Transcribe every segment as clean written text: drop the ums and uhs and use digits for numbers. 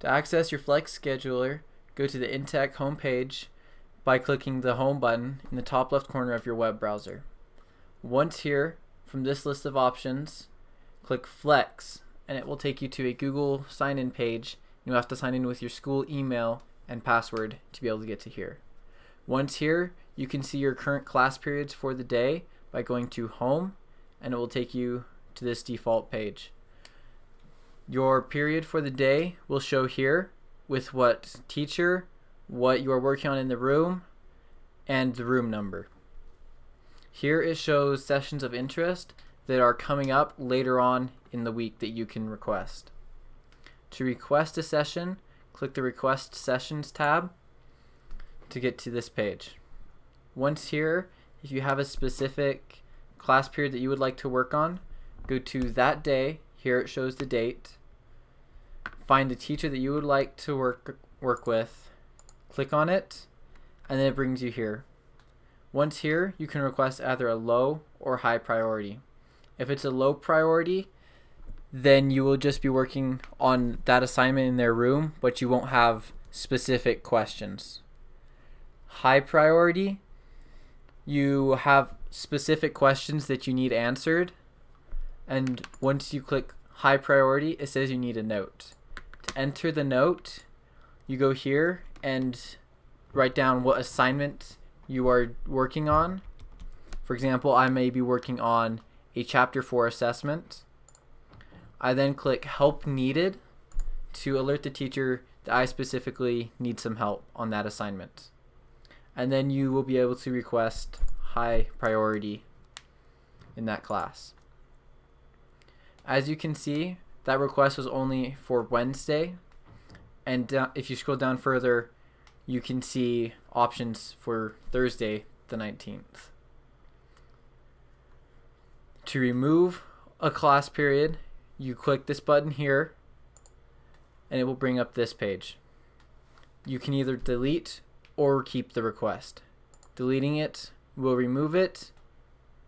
To access your Flex scheduler, go to the Intech homepage by clicking the Home button in the top left corner of your web browser. Once here, from this list of options, click Flex, and it will take you to a Google sign-in page. You'll have to sign in with your school email and password to be able to get to here. Once here, you can see your current class periods for the day by going to Home, and it will take you to this default page. Your period for the day will show here with what teacher, what you are working on in the room, and the room number. Here it shows sessions of interest that are coming up later on in the week that you can request. To request a session, click the Request Sessions tab to get to this page. Once here, if you have a specific class period that you would like to work on, go to that day. Here it shows the date. Find the teacher that you would like to work with, click on it, and then it brings you here. Once here, you can request either a low or high priority. If it's a low priority, then you will just be working on that assignment in their room, but you won't have specific questions. High priority, you have specific questions that you need answered, and once you click high priority, it says you need a note. To enter the note, you go here and write down what assignment you are working on. For example, I may be working on a Chapter 4 assessment. I then click Help Needed to alert the teacher that I specifically need some help on that assignment. And then you will be able to request high priority in that class. As you can see, that request was only for Wednesday, and if you scroll down further, you can see options for Thursday the 19th. To remove a class period, you click this button here, and it will bring up this page. You can either delete or keep the request. Deleting it will remove it.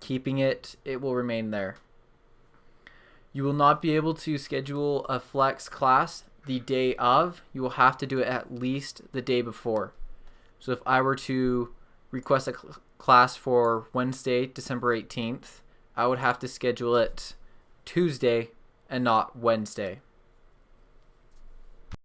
Keeping it, it will remain there. You will not be able to schedule a flex class the day of. You will have to do it at least the day before. So if I were to request a class for Wednesday, December 18th, I would have to schedule it Tuesday and not Wednesday.